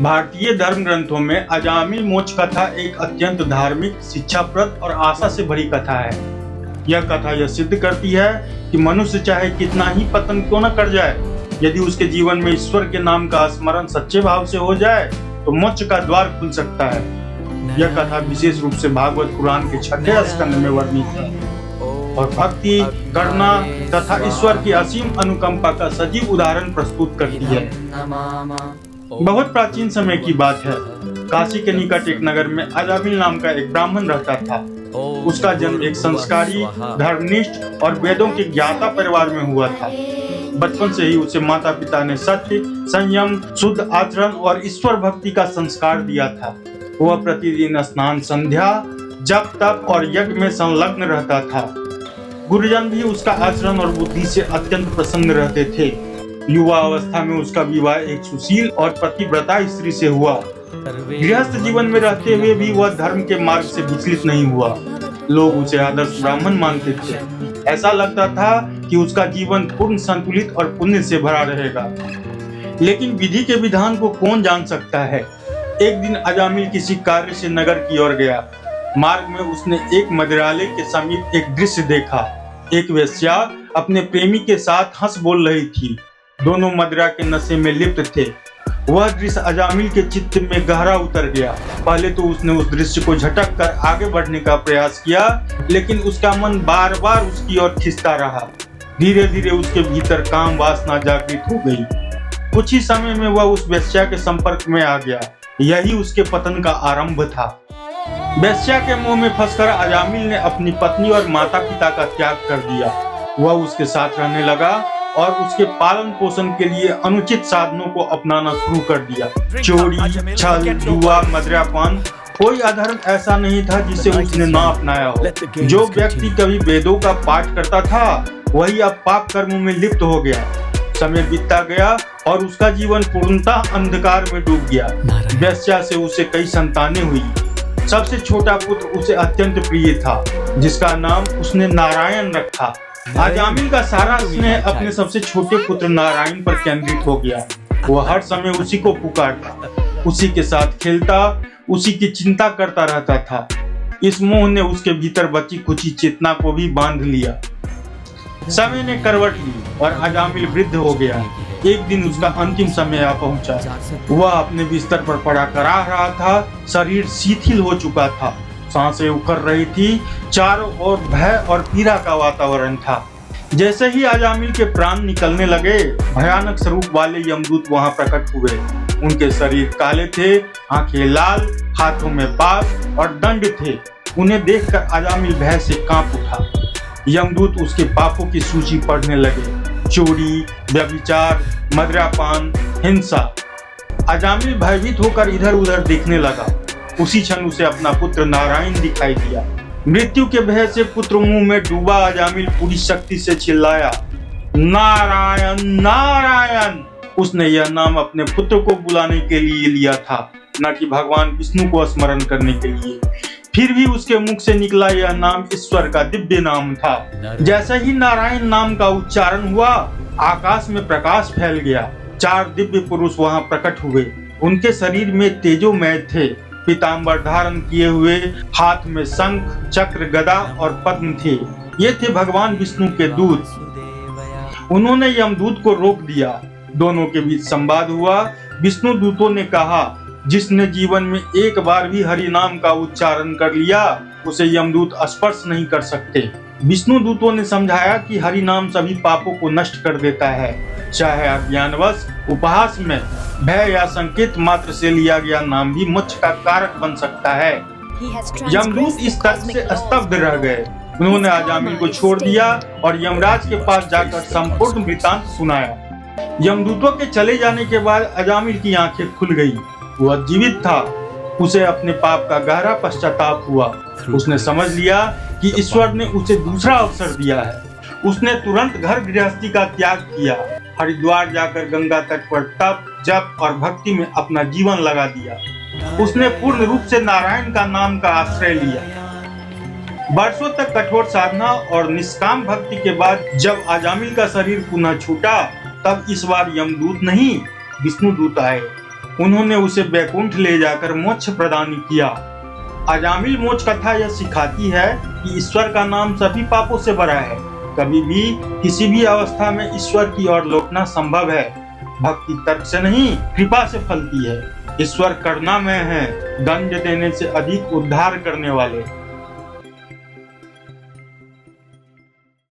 भारतीय धर्म ग्रंथों में अजामिल मोक्ष कथा एक अत्यंत धार्मिक, शिक्षाप्रद और आशा से भरी कथा है। यह कथा यह सिद्ध करती है कि मनुष्य चाहे कितना ही पतन क्यों न कर जाए, यदि उसके जीवन में ईश्वर के नाम का स्मरण सच्चे भाव से हो जाए तो मोक्ष का द्वार खुल सकता है। यह कथा विशेष रूप से भागवत पुराण के 6वें स्कंद में वर्णित है और भक्ति, करुणा तथा ईश्वर की असीम अनुकंपा का सजीव उदाहरण प्रस्तुत करती है। बहुत प्राचीन समय की बात है। काशी के निकट एक नगर में अजामिल नाम का एक ब्राह्मण रहता था। उसका जन्म एक संस्कारी, धर्मनिष्ठ और वेदों के ज्ञाता परिवार में हुआ था। बचपन से ही उसे माता पिता ने सत्य, संयम, शुद्ध आचरण और ईश्वर भक्ति का संस्कार दिया था। वह प्रतिदिन स्नान, संध्या, जप, तप और यज्ञ में संलग्न रहता था। गुरुजन भी उसका आचरण और बुद्धि से अत्यंत प्रसन्न रहते थे। युवा अवस्था में उसका विवाह एक सुशील और पतिव्रता स्त्री से हुआ। गृहस्थ जीवन में रहते हुए भी वह धर्म के मार्ग से विचलित नहीं हुआ। लोग उसे आदर्श ब्राह्मण मानते थे। ऐसा लगता था कि उसका जीवन पूर्ण संतुलित और पुण्य से भरा रहेगा। लेकिन विधि के विधान को कौन जान सकता है। एक दिन अजामिल किसी कार्य से नगर की ओर गया। मार्ग में उसने एक मदिरालय के समीप एक दृश्य देखा। एक वेश्या अपने प्रेमी के साथ हंस बोल रही थी। दोनों मदिरा के नशे में लिप्त थे। वह दृश्य अजामिल के चित्त में गहरा उतर गया। पहले तो उसने उस दृश्य को झटक कर आगे बढ़ने का प्रयास किया, लेकिन उसका मन बार बार उसकी ओर खींचता रहा। धीरे धीरे उसके भीतर काम वासना जागृत हो गई। कुछ ही समय में वह उस वेश्या के संपर्क में आ गया। यही उसके पतन का आरंभ था। वेश्या के मुंह में फंसकर अजामिल ने अपनी पत्नी और माता पिता का त्याग कर दिया। वह उसके साथ रहने लगा और उसके पालन पोषण के लिए अनुचित साधनों को अपनाना शुरू कर दिया। चोरी, छल, जुआ, मदिरापान, कोई अधर्म ऐसा नहीं था जिसे उसने ना अपनाया हो। जो व्यक्ति कभी वेदों का पाठ करता था, वही अब पाप कर्मों में लिप्त हो गया। समय बीतता गया और उसका जीवन पूर्णतः अंधकार में डूब गया। वेश्या से उसे कई संतानें हुई। सबसे छोटा पुत्र उसे अत्यंत प्रिय था, जिसका नाम उसने नारायण रखा। अजामिल का सारा स्नेह अपने सबसे छोटे पुत्र नारायण पर केंद्रित हो गया। वह हर समय उसी को पुकारता, उसी के साथ खेलता, उसी की चिंता करता रहता था। इस मोह ने उसके भीतर बची कुची चेतना को भी बांध लिया। समय ने करवट ली और अजामिल वृद्ध हो गया। एक दिन उसका अंतिम समय आ पहुंचा। वह अपने बिस्तर पर पड़ा कराह रहा था। शरीर शिथिल हो चुका था। सांसें उखड़ रही थी। चारों ओर भय और पीड़ा का वातावरण था। जैसे ही अजामिल के प्राण निकलने लगे, भयानक स्वरूप वाले यमदूत वहां प्रकट हुए। उनके शरीर काले थे, आंखें लाल, हाथों में पाश और दंड थे। उन्हें देखकर अजामिल भय से कांप उठा। यमदूत उसके पापों की सूची पढ़ने लगे। चोरी, व्यभिचार, मदिरापान, हिंसा। अजामिल भयभीत होकर इधर उधर देखने लगा। उसी क्षण उसे अपना पुत्र नारायण दिखाई दिया। मृत्यु के भय से पुत्र मुंह में डूबा अजामिल पूरी शक्ति से चिल्लाया, नारायण नारायण। उसने यह नाम अपने पुत्र को बुलाने के लिए लिया था, न कि भगवान विष्णु को स्मरण करने के लिए। फिर भी उसके मुख से निकला यह नाम ईश्वर का दिव्य नाम था। जैसे ही नारायण नाम का उच्चारण हुआ, आकाश में प्रकाश फैल गया। 4 दिव्य पुरुष वहां प्रकट हुए। उनके शरीर में तेजोमय थे। पीताम्बर धारण किए हुए, हाथ में शंख, चक्र, गदा और पद्म थे। ये थे भगवान विष्णु के दूत। उन्होंने यमदूत को रोक दिया। दोनों के बीच संवाद हुआ। विष्णु दूतों ने कहा, जिसने जीवन में एक बार भी हरि नाम का उच्चारण कर लिया, उसे यमदूत स्पर्श नहीं कर सकते। विष्णु दूतों ने समझाया कि हरि नाम सभी पापों को नष्ट कर देता है। चाहे अज्ञानवश, उपहास में, भय या संकेत मात्र से लिया गया नाम भी मोक्ष का कारक बन सकता है। यमदूत इस तर्क से स्तब्ध रह गए। उन्होंने अजामिल को छोड़ दिया और यमराज के पास जाकर संपूर्ण वृतांत सुनाया। यमदूतों के चले जाने के बाद अजामिल की आंखें खुल गई। वह जीवित था। उसे अपने पाप का गहरा पश्चाताप हुआ। उसने समझ लिया कि ईश्वर ने उसे दूसरा अवसर दिया है। उसने तुरंत घर गृहस्थी का त्याग किया। हरिद्वार जाकर गंगा तट पर तप, जप और भक्ति में अपना जीवन लगा दिया। उसने पूर्ण रूप से नारायण का नाम का आश्रय लिया। वर्षों तक कठोर साधना और निष्काम भक्ति के बाद जब अजामिल का शरीर पुनः छूटा, तब इस बार यमदूत नहीं, विष्णु दूत आए। उन्होंने उसे बैकुंठ ले जाकर मोक्ष प्रदान किया। अजामिल मोक्ष कथा यह सिखाती है कि ईश्वर का नाम सभी पापों से बड़ा है। कभी भी किसी भी अवस्था में ईश्वर की ओर लौटना संभव है। भक्ति तर्क से नहीं, कृपा से फलती है। ईश्वर करुणामय है, दंड देने से अधिक उद्धार करने वाले।